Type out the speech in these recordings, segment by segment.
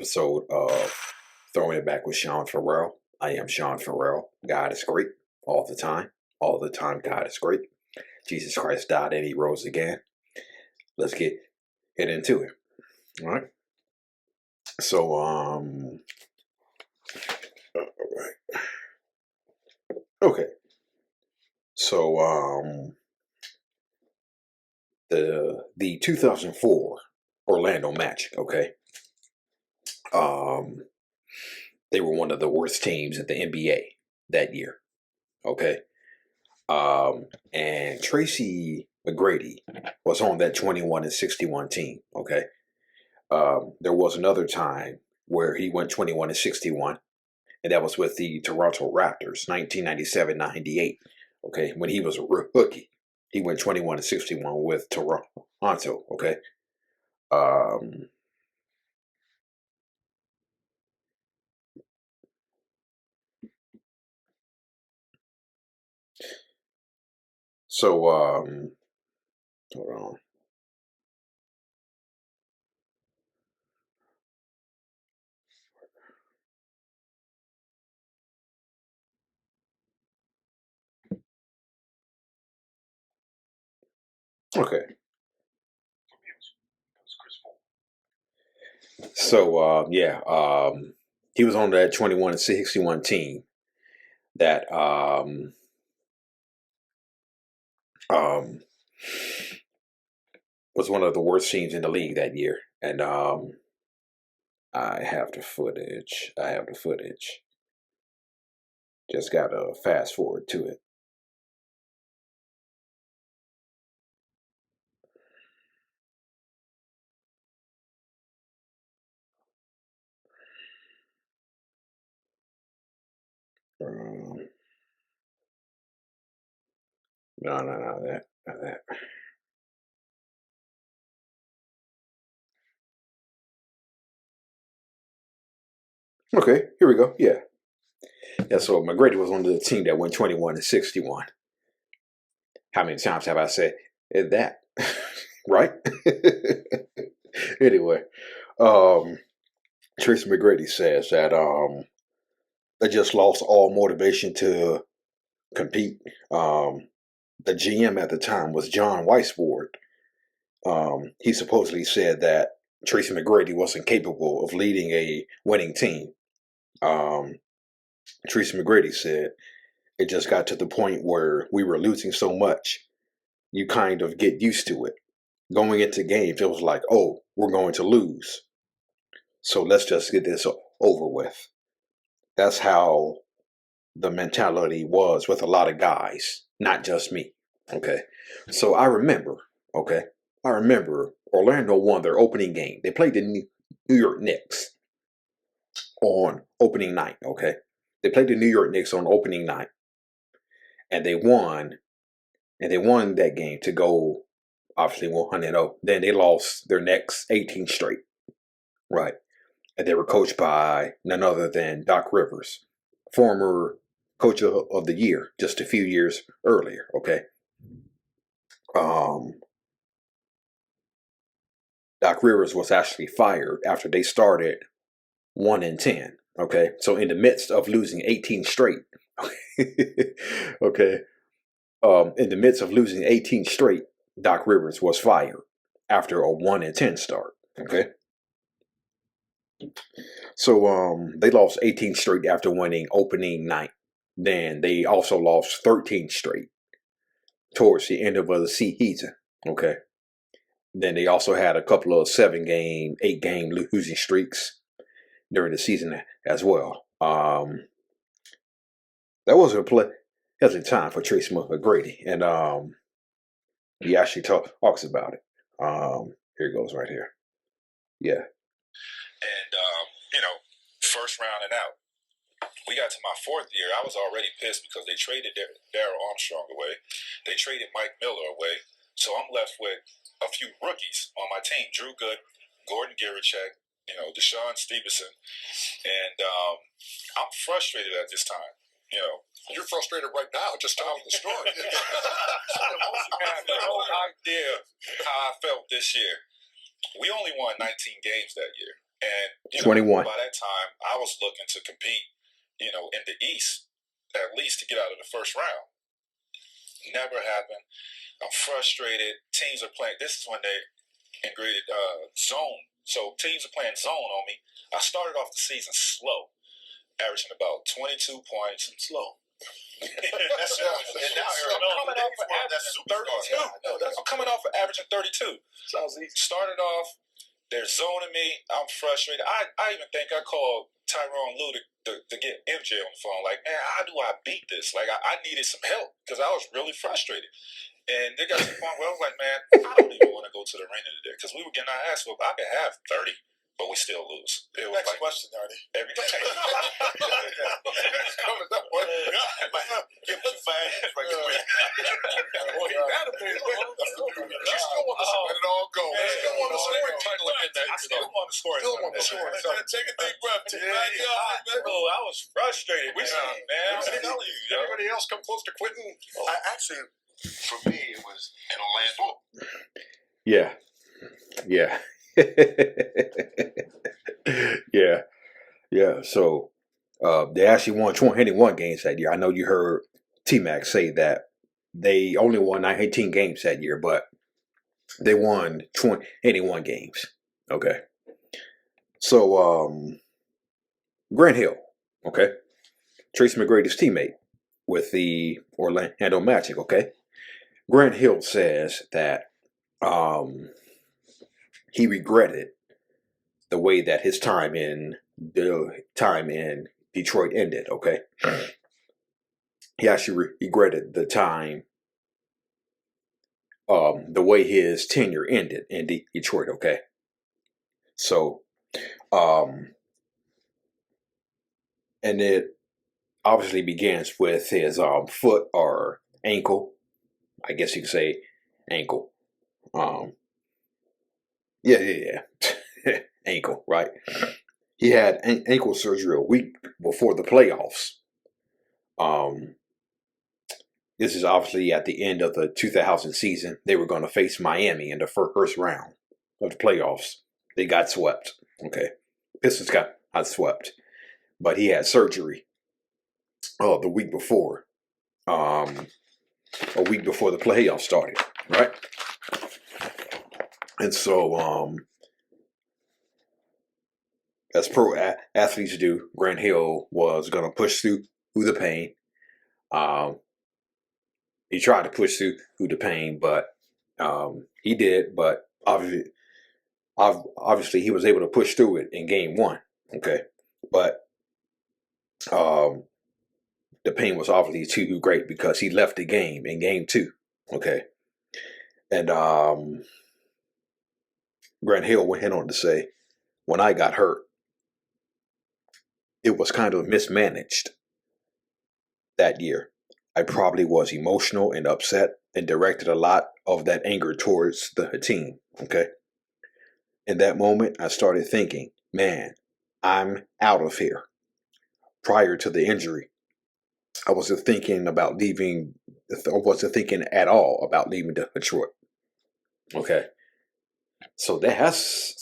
episode of Throwing It Back with Sean Farrell. I am Sean Farrell. God is great all the time. All the time, God is great. Jesus Christ died and he rose again. Let's get into it. All right. So, all right. Okay. So, the 2004 Orlando Magic, okay? They were one of the worst teams in the NBA that year, okay? And Tracy McGrady was on that 21-61 team, okay? There was another time where he went 21-61, and that was with the Toronto Raptors, 1997-98, okay? When he was a rookie, he went 21-61 with Toronto, okay? So, hold on. Okay. So, he was on that 21-61 team that was one of the worst teams in the league that year. And I have the footage. Just got to fast forward to it. No, not that. Okay, here we go. Yeah. So McGrady was on the team that went 21-61. How many times have I said that? Right? Anyway, Tracy McGrady says that they just lost all motivation to compete. The GM at the time was John Weisbord. He supposedly said that Tracy McGrady wasn't capable of leading a winning team. Tracy McGrady said it just got to the point where we were losing so much, you kind of get used to it. Going into games, it was like, oh, we're going to lose. So let's just get this over with. That's how the mentality was with a lot of guys, not just me. Okay. So I remember Orlando won their opening game. They played the New York Knicks on opening night. Okay. They played the New York Knicks on opening night and they won. And they won that game to go obviously 100-0. Then they lost their next 18 straight. Right. And they were coached by none other than Doc Rivers, former coach of the year just a few years earlier. Okay. Doc Rivers was actually fired after they started 1-10. Okay. So in the midst of losing 18 straight. Okay. In the midst of losing 18 straight, Doc Rivers was fired after a 1-10 start. Okay. So they lost 18 straight after winning opening night. Then they also lost 13 straight towards the end of the season. Okay. Then they also had a couple of 7-game, 8-game losing streaks during the season as well. That wasn't a pleasant time for Tracy McGrady, and he actually talks about it. Here it goes right here. Yeah. And first round and out. We got to my fourth year. I was already pissed because they traded Darryl Armstrong away. They traded Mike Miller away. So I'm left with a few rookies on my team: Drew Gooden, Gordon Girichek, Deshaun Stevenson, and I'm frustrated at this time. You're frustrated right now, just telling the story. You have no idea how I felt this year. We only won 19 games that year. And 21. by that time, I was looking to compete, in the East, at least to get out of the first round. Never happened. I'm frustrated. Teams are playing. This is when they integrated zone. So teams are playing zone on me. I started off the season slow, averaging about 22 points. Slow. That's I'm coming off of averaging 32. Sounds easy. Started off, they're zoning me. I'm frustrated. I even think I called Tyrone Lue to get MJ on the phone. Like, man, how do I beat this? Like, I needed some help because I was really frustrated. And they got to the point where I was like, man, I don't even want to go to the arena today because we were getting our ass whooped. I could have 30, but we still lose. It was Next question, Arnie. Every day. Coming up, boy. Give me 2 fans right quick. Well, you gotta be. You still want to let it all go. You still want a scoring title again that I still want to score. Still want to score. Take a deep breath. I was frustrated. Man, I'm telling you. Anybody else come close to quitting? Actually, for me, it was in Orlando. Yeah. Yeah. So they actually won 21 games that year. I know you heard T-Mac say that they only won 18 games that year, but they won 21 games. Okay. So Grant Hill, okay, Tracy McGrady's teammate with the Orlando Magic, okay. Grant Hill says that he regretted the way that his time in Detroit ended, okay. He actually regretted the time, the way his tenure ended in Detroit, okay. So, and it obviously begins with his foot or ankle. I guess you could say ankle. Yeah. Ankle, right? He had ankle surgery a week before the playoffs. This is obviously at the end of the 2000 season. They were going to face Miami in the first round of the playoffs. They got swept. Okay. Pistons got swept. But he had surgery the week before. A week before the playoffs started, right? And so, as pro athletes do, Grant Hill was going to push through the pain. He tried to push through the pain, but he did. But obviously, he was able to push through it in Game 1. Okay, but the pain was obviously too great because he left the game in Game 2. Okay, and Grant Hill went on to say, "When I got hurt, it was kind of mismanaged that year. I probably was emotional and upset and directed a lot of that anger towards the team, okay? In that moment, I started thinking, man, I'm out of here. Prior to the injury, I wasn't thinking about leaving. I wasn't thinking at all about leaving Detroit. Okay, so that's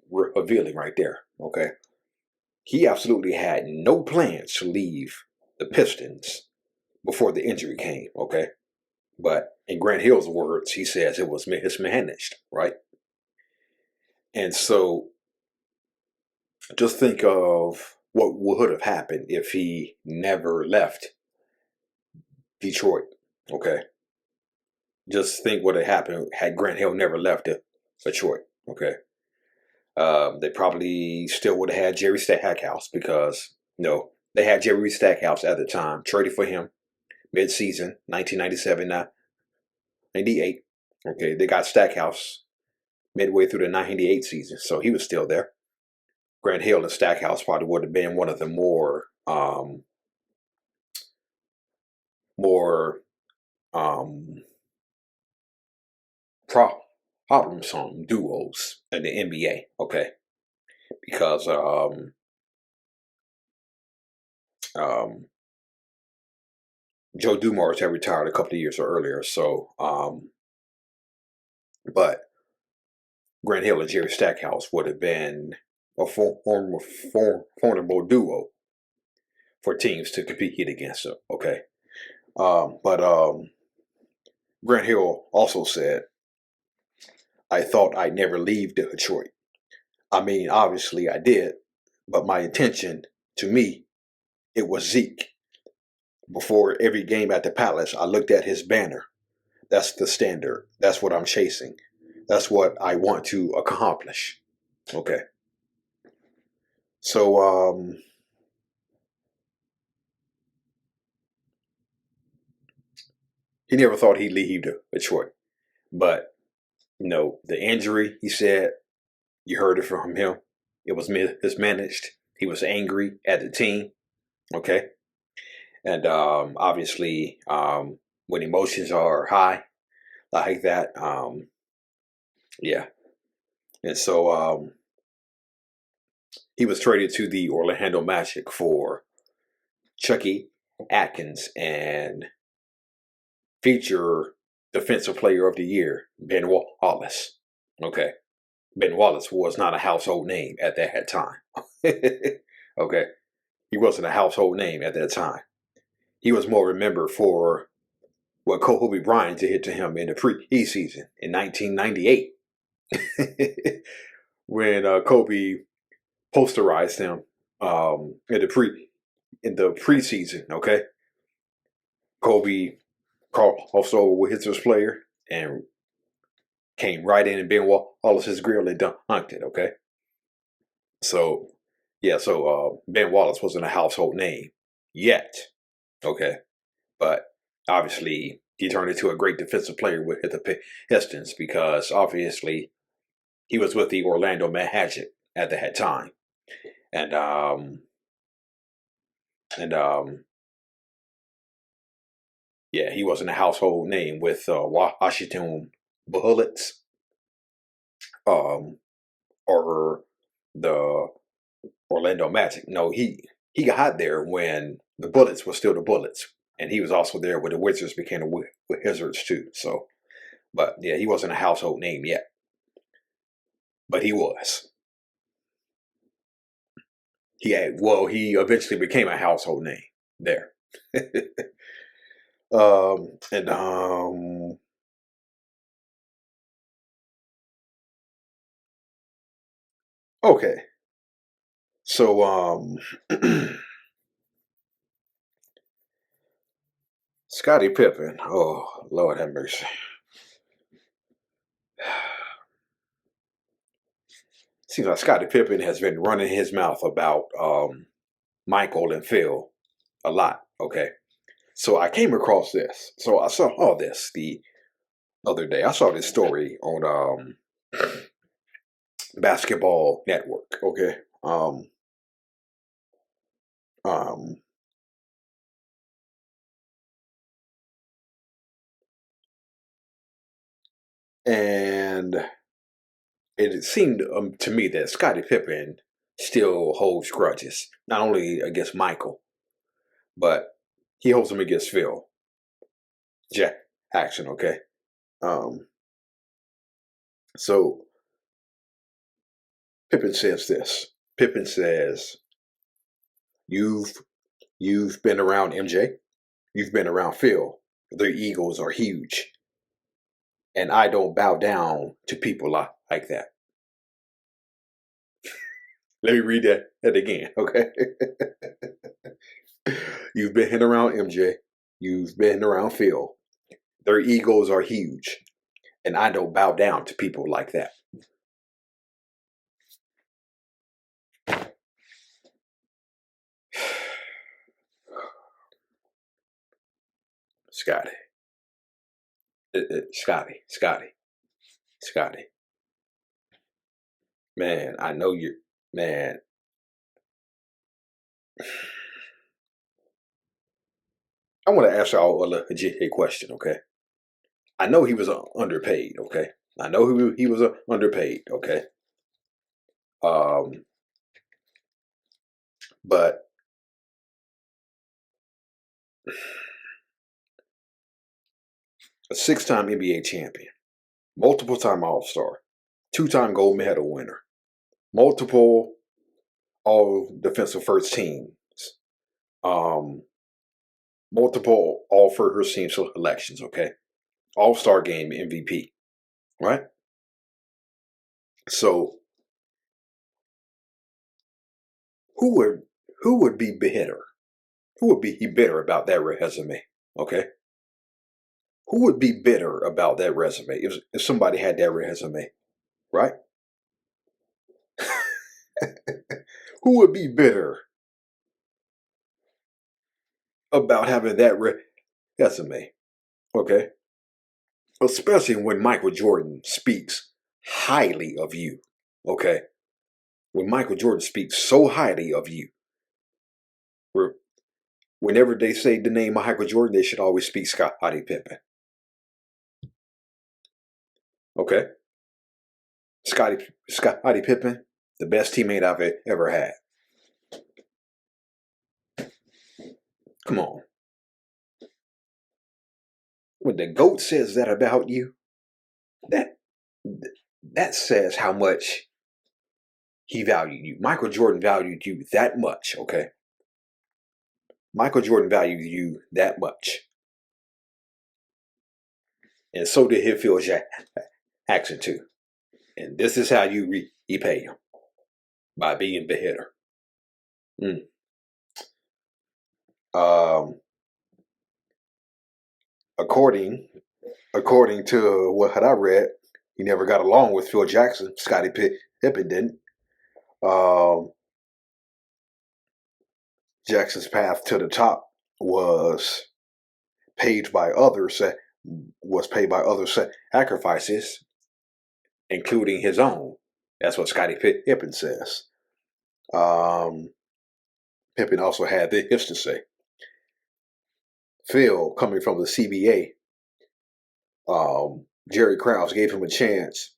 revealing right there. Okay, he absolutely had no plans to leave the Pistons before the injury came. Okay, but in Grant Hill's words, he says it was mismanaged, right? And so, just think of what would have happened if he never left Detroit, okay? Just think what had happened had Grant Hill never left Detroit, okay? They probably still would have had Jerry Stackhouse because, they had Jerry Stackhouse at the time, traded for him mid-season, 1997-98. Okay, they got Stackhouse midway through the 98 season, so he was still there. Grant Hill and Stackhouse probably would have been one of the more problem-solving duos in the NBA, okay? Because Joe Dumars had retired a couple of years earlier, so but Grant Hill and Jerry Stackhouse would have been a formidable duo for teams to compete against them. Okay. But Grant Hill also said, I thought I'd never leave Detroit. I mean, obviously I did, but my intention, to me, it was Zeke. Before every game at the Palace, I looked at his banner. That's the standard. That's what I'm chasing. That's what I want to accomplish. Okay. So, he never thought he'd leave Detroit. But, the injury, he said, you heard it from him. It was mismanaged. He was angry at the team. Okay. And obviously, when emotions are high like that, yeah. And so he was traded to the Orlando Magic for Chucky Atkins and future Defensive Player of the Year, Ben Wallace. Okay. Ben Wallace was not a household name at that time. Okay. He wasn't a household name at that time. He was more remembered for what Kobe Bryant did to him in the preseason in 1998. When Kobe posterized him in the preseason, okay? Kobe crossed over with his player and came right in and Ben Wallace's grill and dunked it, okay? So, yeah, Ben Wallace wasn't a household name yet, okay? But obviously, he turned into a great defensive player with the Pistons because obviously he was with the Orlando Magic at that time. And yeah, he wasn't a household name with Washington Bullets or the Orlando Magic. No, he got there when the Bullets were still the Bullets, and he was also there when the Wizards became the Wizards too. So, but yeah, he wasn't a household name yet, but he was. He eventually became a household name there. And okay. So Scottie Pippen. Oh, Lord have mercy. Seems like Scottie Pippen has been running his mouth about Michael and Phil a lot. Okay. So I came across this. So I saw all this the other day. I saw this story on Basketball Network. Okay. Um, and it seemed to me that Scottie Pippen still holds grudges, not only against Michael, but he holds them against Phil Jackson. Okay. Um, so Pippen says this. Pippen says, "You've been around MJ. You've been around Phil. Their egos are huge, and I don't bow down to people like that." Let me read that again, okay? You've been around MJ. You've been around Phil. Their egos are huge, and I don't bow down to people like that. Scottie. Scottie. Man, I know you. Man. I want to ask y'all a legit question, okay? I know he was underpaid, okay? I know he was underpaid, okay? But a 6-time NBA champion, multiple-time All-Star, 2-time gold medal winner, multiple all defensive first teams, multiple all first team selections, okay? All-star game MVP, right? So who would be bitter? Who would be bitter about that resume? Okay? Who would be bitter about that resume if somebody had that resume, right? Who would be bitter about having that resume? Okay? Especially when Michael Jordan speaks highly of you. Okay? When Michael Jordan speaks so highly of you. Whenever they say the name of Michael Jordan, they should always speak Scottie Pippen. Okay? Scottie Pippen, the best teammate I've ever had. Come on. When the GOAT says that about you, that says how much he valued you. Michael Jordan valued you that much, okay? Michael Jordan valued you that much. And so did Phil Jackson too. And this is how you repay him. By being the hitter. According to what I read, he never got along with Phil Jackson. Scottie Pippen didn't. Jackson's path to the top was paid by other sacrifices, including his own. That's what Scottie Pippen says. Pippen also had this to say. Phil, coming from the CBA, Jerry Krause gave him a chance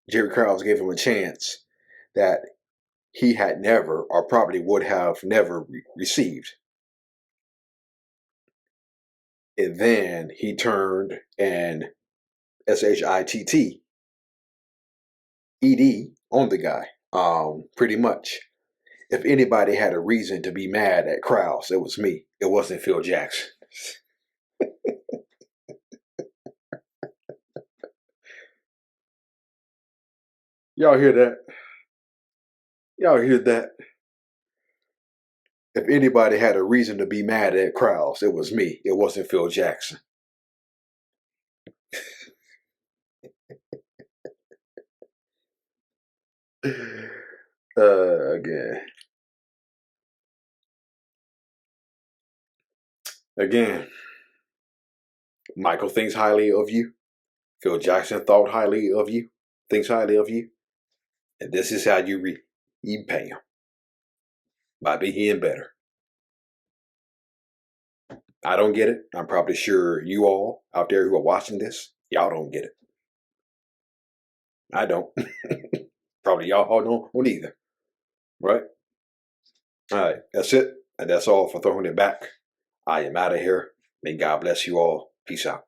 Jerry Krause gave him a chance that he had never, or probably would have never received. And then he turned and SHITTED on the guy, pretty much. If anybody had a reason to be mad at Krause, it was me. It wasn't Phil Jackson. Y'all hear that? Y'all hear that? If anybody had a reason to be mad at Krause, it was me. It wasn't Phil Jackson. Again, Michael thinks highly of you. Phil Jackson thought highly of you, thinks highly of you. And this is how you repay him. By being better. I don't get it. I'm probably sure you all out there who are watching this, y'all don't get it. I don't. Probably y'all all don't either. Right? All right. That's it. And that's all for Throwing It Back. I am out of here. May God bless you all. Peace out.